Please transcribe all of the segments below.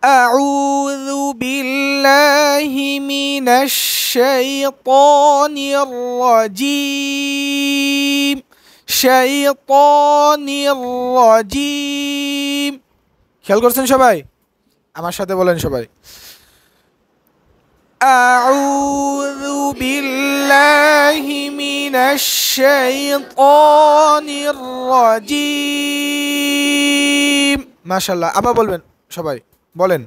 أعوذ بالله من الشيطان الرجيم শয়তানির রাজিম। খেয়াল করছেন সবাই? আমার সাথে বলেন সবাই, আউযু বিল্লাহি মিনাশ শাইতানির রাজিম। মাশাআল্লাহ। আবার বলবেন সবাই, বলেন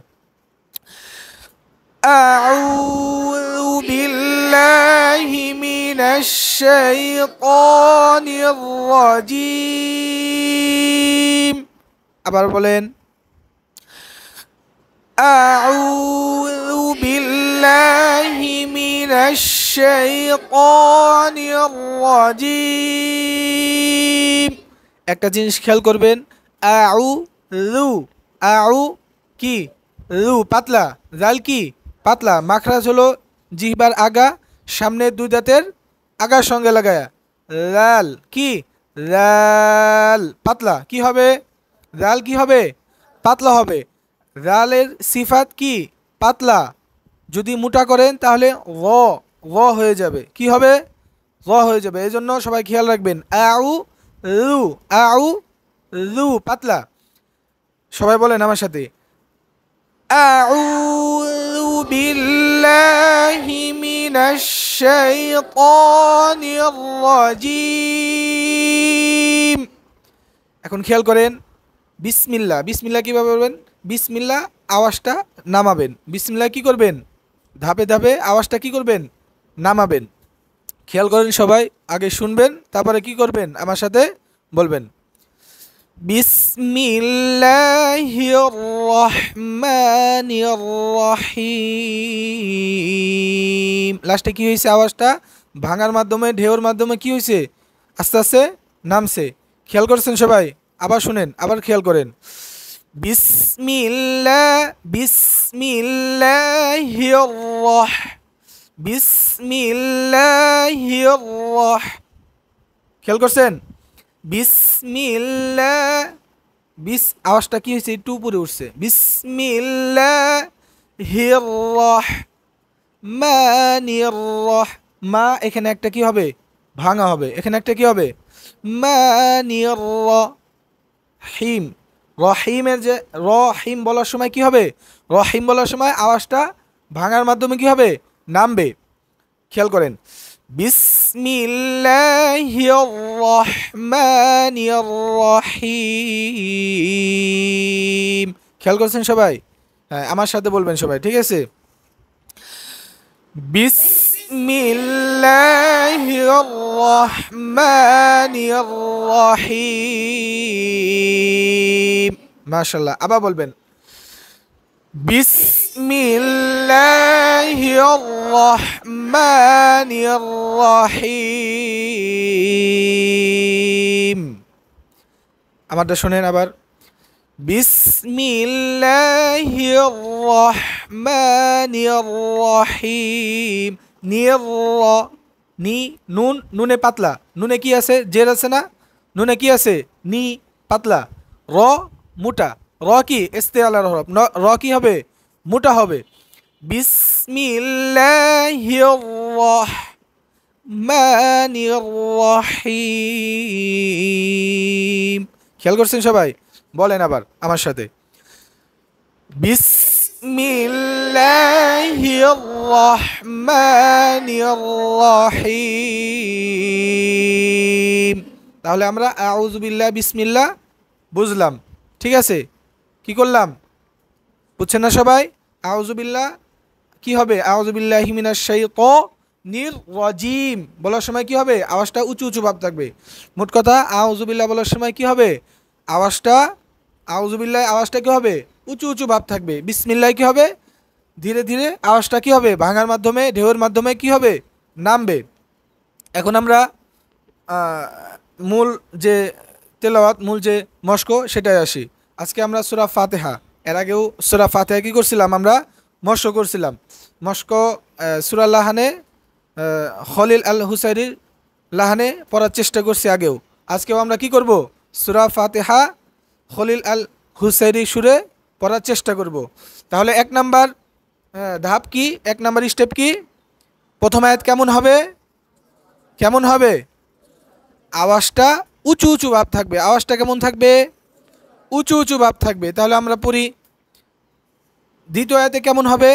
আউযু বিল্লাহি মিনাশ শাইতানির রাজিম। আবার বলেন আউযু বিল্লাহি মিনাশ শাইতানির রাজিম। একটা জিনিস খেয়াল করবেন, আউযু, আউ কি, রু পাতলা, জাল কি পাতলা, মাখরাজ হলো জিহ্বার আগা, সামনে দুই দাঁতের আগার সঙ্গে লাগায়া, লাল কি, লাল পাতলা কি হবে, জাল কি হবে, পাতলা হবে। জালের সিফাত কি, পাতলা। যদি মোটা করেন তাহলে গ হয়ে যাবে, কি হবে, গ হয়ে যাবে। এই জন্য সবাই খেয়াল রাখবেন, আউ রু পাতলা। সবাই বলেন আমার সাথে, আউযু বিল্লাহি মিনাশ শাইতানির রাজিম। এখন খেয়াল করেন, বিসমিল্লাহ, বিসমিল্লাহ কিভাবে বলবেন, বিসমিল্লাহ আওয়াজটা নামাবেন, বিসমিল্লাহ কি করবেন, ধাপে ধাপে আওয়াজটা কি করবেন, নামাবেন। খেয়াল করেন সবাই, আগে শুনবেন তারপরে কি করবেন আমার সাথে বলবেন, বিসমিল্লাহির রহমানির রহিম। লাস্টে কি হয়েছে, আওয়াজটা ভাঙার মাধ্যমে, ঢেউর মাধ্যমে কি হয়েছে, আস্তে আস্তে নামছে। খেয়াল করছেন সবাই? আবার শুনেন, আবার খেয়াল করেন, বিসমিল্লাহির খেয়াল করছেন, বিসমিল্লাহ, বিস আওয়াজটা কি হয়েছে, একটু উপরে উঠছে, বিসমিল্লাহির রহমানির মা, এখানে একটা কি হবে, ভাঙা হবে, এখানে একটা কি হবে, মানির রহিম। রহিমের যে রহিম বলার সময় কি হবে, রহিম বলার সময় আওয়াজটা ভাঙার মাধ্যমে কি হবে, নামবে। খেয়াল করেন, বিসমিল্লাহির রহমানির রহিম। খেয়াল করছেন সবাই? হ্যাঁ, আমার সাথে বলবেন সবাই, ঠিক আছে? বিসমিল্লাহির রহমানির রহিম। মাশাআল্লাহ। আবার বলবেন, বিসমিল্লাহির রহমানির রহিম। আমারটা শুনেন আবার, বিসমিল্লাহির রহমানির রহিম। নি নুন, নুনে পাতলা, নুনে কি আছে, জের আছে না, নুনে কি আছে, নি পাতলা, র মোটা, র কি ইস্তেআলার হরফ, র কি হবে, মোটা হবে। বিসমিল্লাহির রহমানির রহিম। খেয়াল করছেন সবাই? বলেন আবার আমার সাথে, বিসমিল্লাহির রহমানির রহিম। তাহলে আমরা আউযু বিল্লাহ, বিসমিল্লাহ বুঝলাম, ঠিক আছে? কি করলাম বুঝছেন না সবাই? আউযু বিল্লাহ কি হবে, আউযু বিল্লাহি মিনাশ শাইতানির রাজিম বলার সময় কি হবে, আওয়াজটা উঁচু উঁচু ভাব থাকবে। মোট কথা, আউযু বিল্লাহ বলার সময় কি হবে, আওয়াজটা, আউযু বিল্লাহ আওয়াজটা কি হবে, উঁচু উঁচু ভাব থাকবে। বিসমিল্লাহ কি হবে, ধীরে ধীরে আওয়াজটা কি হবে, ভাঙার মাধ্যমে, ঢেউয়ের মাধ্যমে কি হবে, নামবে। এখন আমরা মূল যে তেলাওয়াত, মূল যে মস্ক, সেটাই আসি। আজকে আমরা সূরা ফাতিহা, এর আগেও সূরা ফাতিহা কি করছিলাম, আমরা মস্ক করছিলাম। মস্ক সূরা লাহানে, খলিল আল হুসাইরির লাহানে পড়ার চেষ্টা করছি আগেও। আজকেও আমরা কি করব, সূরা ফাতিহা খলিল আল হুসাইরি সুরে পড়ার চেষ্টা করব। তাহলে 1 নাম্বার ধাপ কি, 1 নাম্বার স্টেপ কি? প্রথম আয়াত কেমন হবে? কেমন হবে? আওয়াজটা উঁচু উঁচু ভাব থাকবে। আওয়াজটা কেমন থাকবে? উঁচু উঁচু ভাব থাকবে। তাহলে আমরা পড়ি। দ্বিতীয় আয়াতে কেমন হবে?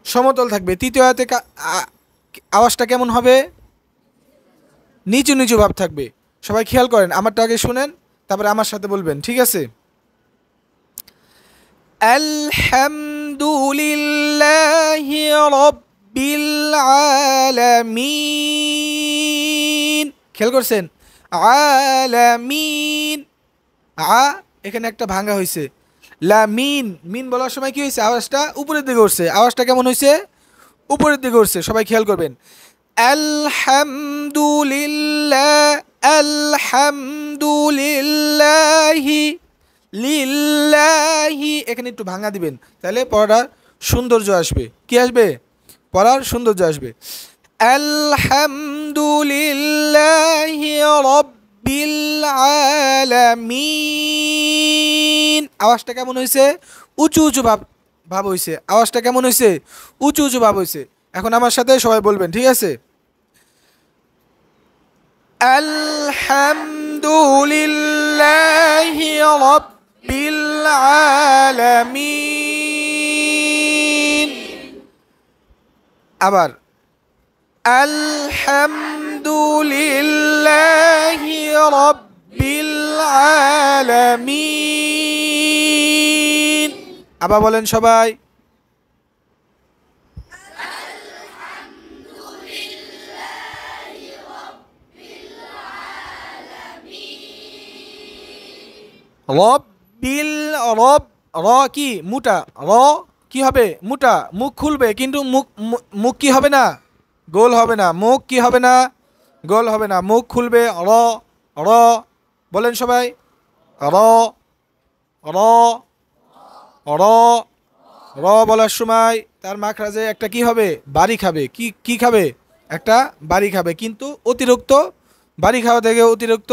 সমতল থাকবে। তৃতীয় আয়াতে আওয়াজটা কেমন হবে? নিচু নিচু ভাব থাকবে। সবাই খেয়াল করেন, আমারটা আগে শুনেন, তারপরে আমার সাথে বলবেন, ঠিক আছে? আলহামদুলিল্লাহি রাব্বিল আলামিন। খেয়াল করছেন? আলামিন। এখানে একটা ভাঙা হয়েছে। লামিন, মিন বলার সময় কি হয়েছে? আওয়াজটা উপরের দিকে উঠছে। আওয়াজটা কেমন হয়েছে? উপরের দিকে উঠছে। সবাই খেয়াল করবেন। আলহামদুলিল্লাহ, আলহামদুলিল্লাহি, লিল্লাহি, এখানে একটু ভাঙা দিবেন, তাহলে পড়ার সৌন্দর্য আসবে। কি আসবে? পড়ার সৌন্দর্য আসবে। আলহামদুলিল্লাহি রাব্বিল আলামিন। আওয়াজটা কেমন হয়েছে? উঁচু উঁচু ভাব হয়েছে। আওয়াজটা কেমন হয়েছে? উঁচু উঁচু ভাব হয়েছে। এখন আমার সাথে সবাই বলবেন, ঠিক আছে? আলহামদুলিল্লাহি রাব্বিল আলামিন। আবার আলহামদুলিল্লাহি রাব্বিল আলামিন। আবার বলেন সবাই। রব্বিল, রব, র কি মোটা, র কি হবে? মোটা। মুখ খুলবে, কিন্তু মুখ কি হবে না? গোল হবে না। মুখ কি হবে না? গোল হবে না। মুখ খুলবে। র, র, বলেন সবাই। র, র, র, র বলার সময় তার মাখরাজে একটা কি হবে? বাড়ি খাবে। কি কি খাবে? একটা বাড়ি খাবে। কিন্তু অতিরিক্ত বাড়ি খাওয়া থেকে, অতিরিক্ত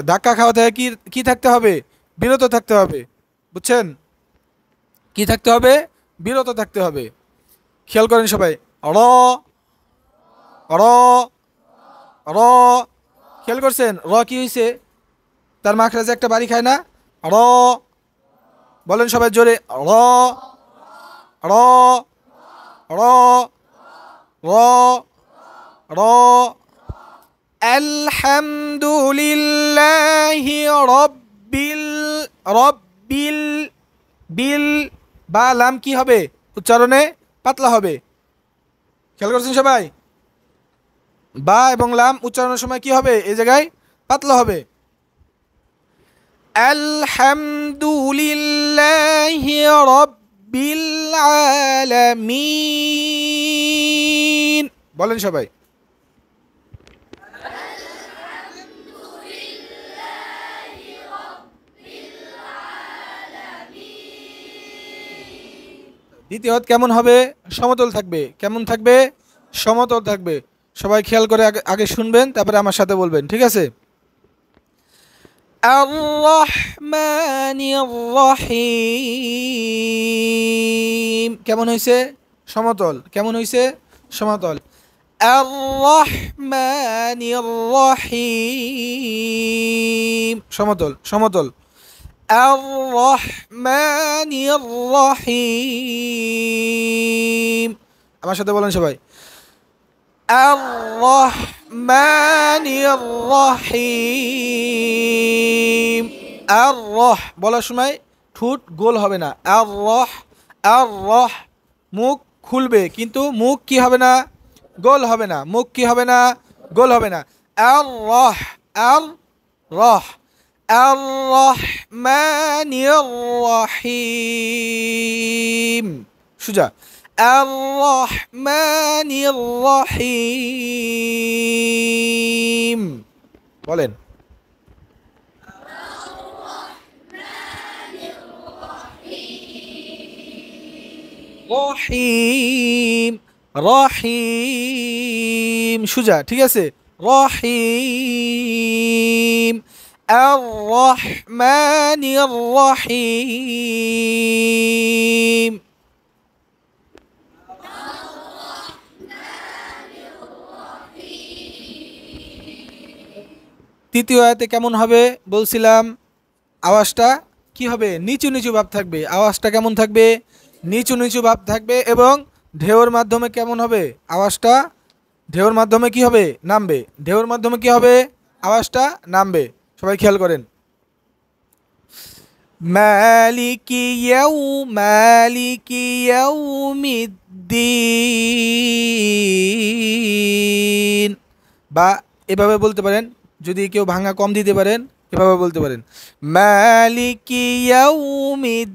ধাক্কা খাওয়া থেকে কি কি থাকতে হবে? বিরত থাকতে হবে। বুঝছেন? কি থাকতে হবে? বিরত থাকতে হবে। খেয়াল করেন সবাই। র, র, র, খেয়াল করছেন? র কি হয়েছে? তার মাখরাজে একটা বাড়ি খায় না? র, বলেন সবাই জোরে। র, র, র, র, র। আলহামদুলিল্লাহি রাব্বিল, রাব্বিল, বিল, বা লাম কি হবে? উচ্চারণে পাতলা হবে। খেয়াল করছেন সবাই? বা এবং লাম উচ্চারণের সময় কি হবে? এই জায়গায় পাতলা হবে। আলহামদুলিল্লাহি রাব্বিল আলামিন। বলেন সবাই। দ্বিতীয় হাত কেমন হবে? সমতল থাকবে। কেমন থাকবে? সমতল থাকবে। সবাই খেয়াল করে আগে শুনবেন, তারপরে আমার সাথে বলবেন, ঠিক আছে? আর রহমানির রহিম। কেমন হয়েছে? সমতল। কেমন হয়েছে? সমতল। আর রহমানির রহিম। সমতল, সমতল। আর রহমানির রহিম। আমার সাথে বলেন সবাই। আর রহমানির রহিম। আর রহ বলার সময় ঠোঁট গোল হবে না। আর রহ, আর রহ, মুখ খুলবে, কিন্তু মুখ কি হবে না? গোল হবে না। মুখ কি হবে না? গোল হবে না। আর রহ, আর রহ, আর রহমানির রহিম। সুজা। আর রহমানির রহিম। বলেন। রহিম, রহিম, সুজা, ঠিক আছে? রহিম। আর-রহমানির রহিম। তৃতীয় আয়াতে কেমন হবে বলছিলাম, আওয়াজটা কি হবে, নিচু নিচু ভাব থাকবে। আওয়াজটা কেমন থাকবে, নিচু নিচু ভাব থাকবে, এবং ঢেউর মাধ্যমে কেমন হবে আওয়াজটা, ঢেউর মাধ্যমে কি হবে, নামবে। ঢেউর মাধ্যমে কি হবে, আওয়াজটা নামবে। সবাই খেয়াল করেন। মালিকি ইয়াউমিদ্দিন, বা এভাবে বলতে পারেন, যদি কেউ ভাঙা কম দিতে পারেন এভাবে বলতে পারেন, মালিকি ইয়াউমিদ্দিন।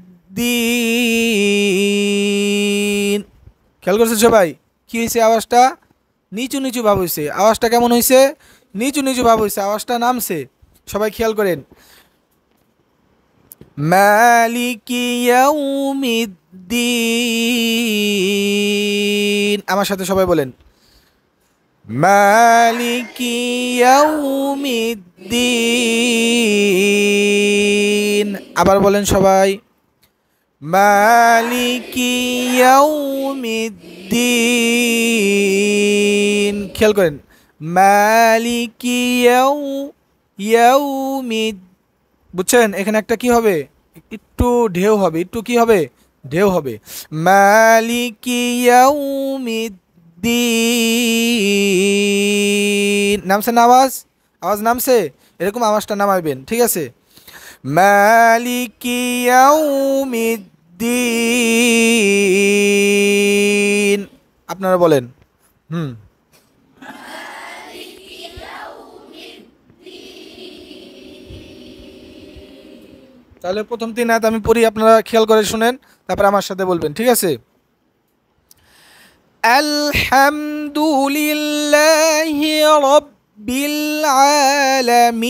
খেয়াল করছেন সবাই, কি হয়েছে, আওয়াজটা নিচু নিচু ভাব হয়েছে। আওয়াজটা কেমন হয়েছে, নিচু নিচু ভাব হয়েছে, আওয়াজটা নামছে। সবাই খেয়াল করেন। মালিকি ইয়াউমিদ্দিন, আমার সাথে সবাই বলেন, মালিকি ইয়াউমিদ্দিন। আবার বলেন সবাই, মালিকি ইয়াউমিদ্দিন। খেয়াল করেন, মালিকি ইয়াউমিদ, বুঝছেন, এখানে একটা কি হবে, একটু ঢেউ হবে, একটু কি হবে, ঢেউ হবে। মালিকি ইয়াউমিদ্দিন, নামছে না আওয়াজ, আওয়াজ নামছে, এরকম আওয়াজটা নামাইবেন, ঠিক আছে। মালিকি ইয়াউমিদ্দিন, আপনারা বলেন। হুম, তাহলে প্রথম তিন আয়াত আমি পড়ি, আপনারা খেয়াল করে শুনেন, তারপর আমার সাথে বলবেন, ঠিক আছে। আলহামদুলিল্লাহি রাব্বিল আলামিন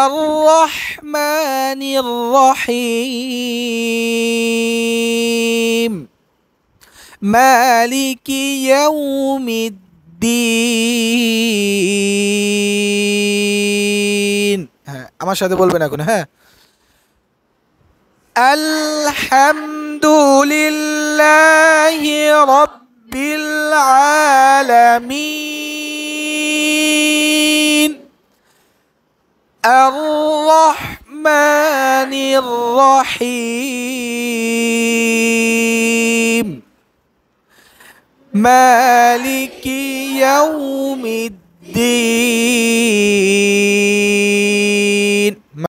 আর-রহমানির রহিম মালিকি ইয়াউমিদ্দিন। হ্যাঁ, আমার সাথে বলবেন এখন, হ্যাঁ। আলহামদুলিল্লাহি রাব্বিল আলামিন আর-রহমানির রহিম মালিকি ইয়াউমিদ্দিন।